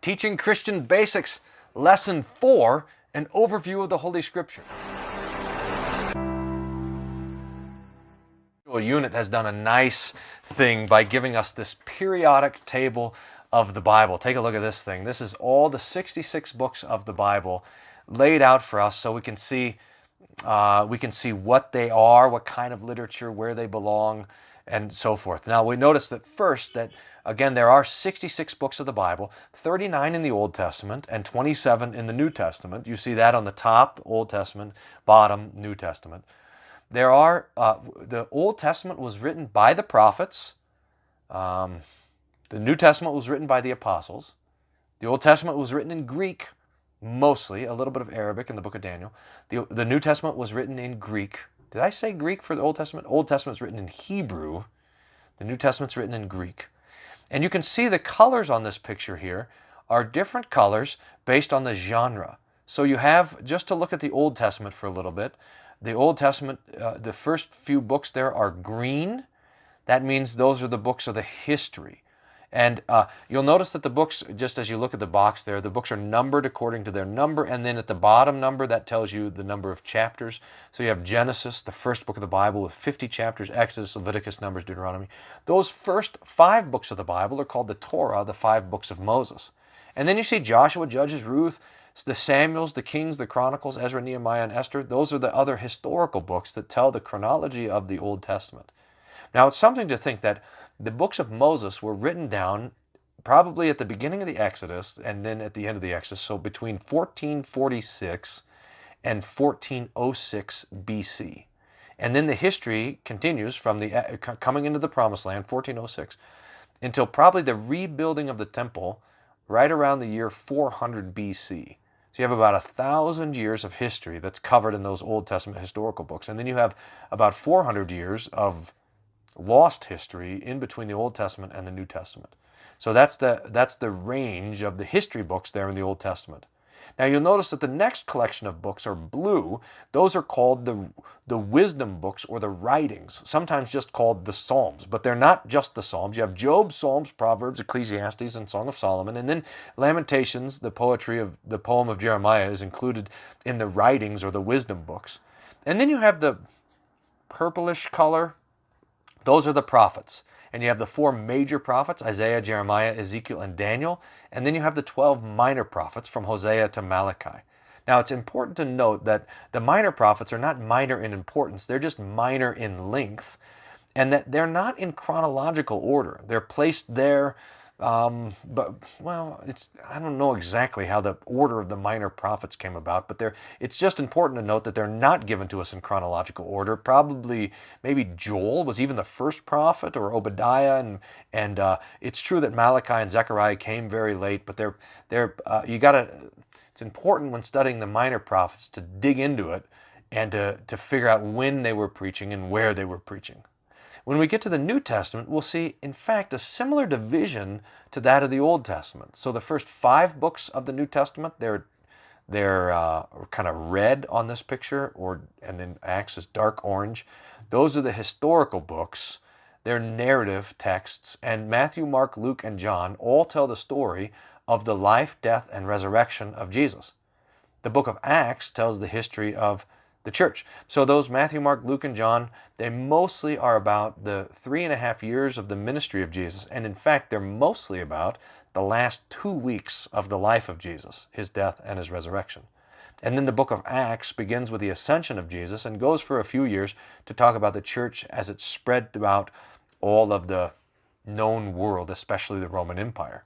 Teaching Christian Basics, Lesson 4, an overview of the Holy Scripture. The unit has done a nice thing by giving us this periodic table of the Bible. Take a look at this thing. This is all the 66 books of the Bible laid out for us so we can see what they are, what kind of literature, where they belong, and so forth. Now we notice that first that, again, there are 66 books of the Bible, 39 in the Old Testament and 27 in the New Testament. You see that on the top, Old Testament, bottom, New Testament. There are, the Old Testament was written by the prophets. The New Testament was written by the apostles. The Old Testament was written in Greek, mostly, a little bit of Arabic in the book of Daniel. The New Testament was written in Greek. Did I say Greek for the Old Testament? Old Testament's written in Hebrew. The New Testament's written in Greek. And you can see the colors on this picture here are different colors based on the genre. So you have, just to look at the Old Testament for a little bit, the Old Testament, the first few books there are green. That means those are the books of the history. And you'll notice that the books, just as you look at the box there, the books are numbered according to their number, and then at the bottom number, that tells you the number of chapters. So you have Genesis, the first book of the Bible, with 50 chapters, Exodus, Leviticus, Numbers, Deuteronomy. Those first 5 books of the Bible are called the Torah, the 5 books of Moses. And then you see Joshua, Judges, Ruth, the Samuels, the Kings, the Chronicles, Ezra, Nehemiah, and Esther. Those are the other historical books that tell the chronology of the Old Testament. Now, it's something to think that the books of Moses were written down probably at the beginning of the Exodus and then at the end of the Exodus, so between 1446 and 1406 BC. And then the history continues from the coming into the Promised Land, 1406, until probably the rebuilding of the temple right around the year 400 BC. So you have about 1,000 years of history that's covered in those Old Testament historical books. And then you have about 400 years of lost history in between the Old Testament and the New Testament. So that's the range of the history books there in the Old Testament. Now you'll notice that the next collection of books are blue. Those are called the wisdom books or the writings, sometimes just called the Psalms, but they're not just the Psalms. You have Job, Psalms, Proverbs, Ecclesiastes, and Song of Solomon, and then Lamentations, the poem of Jeremiah, is included in the writings or the wisdom books. And then you have the purplish color. Those are the prophets. And you have the 4 major prophets, Isaiah, Jeremiah, Ezekiel, and Daniel. And then you have the 12 minor prophets from Hosea to Malachi. Now, it's important to note that the minor prophets are not minor in importance. They're just minor in length. And that they're not in chronological order. They're placed there, but, well, I don't know exactly how the order of the minor prophets came about, but it's just important to note that they're not given to us in chronological order. Probably, maybe Joel was even the first prophet, or Obadiah, and it's true that Malachi and Zechariah came very late, but it's important when studying the minor prophets to dig into it and to figure out when they were preaching and where they were preaching. When we get to the New Testament, we'll see, in fact, a similar division to that of the Old Testament. So the first 5 books of the New Testament, they're kind of red on this picture, and then Acts is dark orange. Those are the historical books. They're narrative texts, and Matthew, Mark, Luke, and John all tell the story of the life, death, and resurrection of Jesus. The book of Acts tells the history of the church. So those Matthew, Mark, Luke, and John, they mostly are about the 3.5 years of the ministry of Jesus. And in fact, they're mostly about the last 2 weeks of the life of Jesus, his death and his resurrection. And then the book of Acts begins with the ascension of Jesus and goes for a few years to talk about the church as it spread throughout all of the known world, especially the Roman Empire.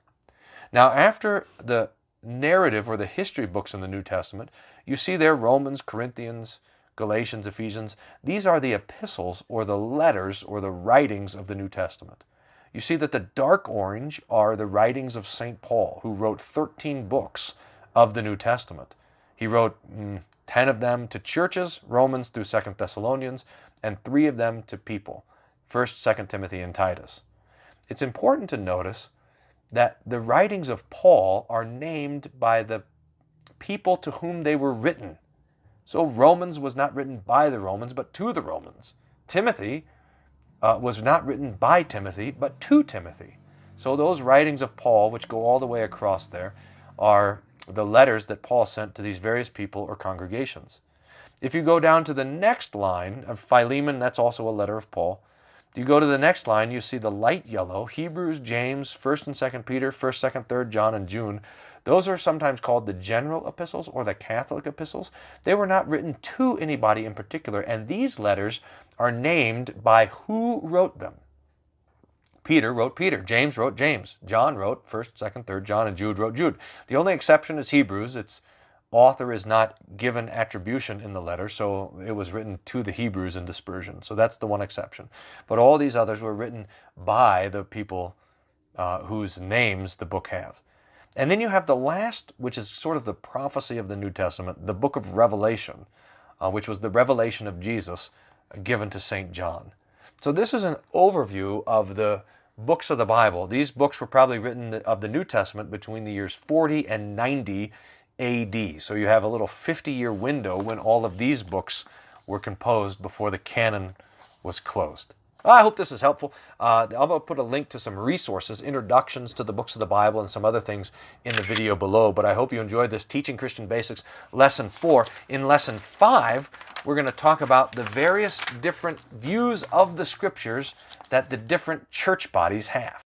Now, after the narrative or the history books in the New Testament, you see there Romans, Corinthians, Galatians, Ephesians. These are the epistles or the letters or the writings of the New Testament. You see that the dark orange are the writings of St. Paul, who wrote 13 books of the New Testament. He wrote 10 of them to churches, Romans through 2 Thessalonians, and 3 of them to people, 1st, 2nd Timothy, and Titus. It's important to notice that the writings of Paul are named by the people to whom they were written. So Romans was not written by the Romans, but to the Romans. Timothy was not written by Timothy, but to Timothy. So those writings of Paul, which go all the way across there, are the letters that Paul sent to these various people or congregations. If you go down to the next line of Philemon, that's also a letter of Paul. You go to the next line, you see the light yellow, Hebrews, James, 1st and 2nd Peter, 1st, 2nd, 3rd John, and Jude. Those are sometimes called the general epistles or the Catholic epistles. They were not written to anybody in particular, and these letters are named by who wrote them. Peter wrote Peter, James wrote James, John wrote 1st, 2nd, 3rd John, and Jude wrote Jude. The only exception is Hebrews. Its author is not given attribution in the letter, so it was written to the Hebrews in dispersion. So that's the one exception. But all these others were written by the people whose names the book have. And then you have the last, which is sort of the prophecy of the New Testament, the book of Revelation, which was the revelation of Jesus given to St. John. So this is an overview of the books of the Bible. These books were probably written of the New Testament between the years 40 and 90 AD. So you have a little 50-year window when all of these books were composed before the canon was closed. I hope this is helpful. I'm going to put a link to some resources, introductions to the books of the Bible, and some other things in the video below. But I hope you enjoyed this Teaching Christian Basics Lesson 4. In Lesson 5, we're going to talk about the various different views of the Scriptures that the different church bodies have.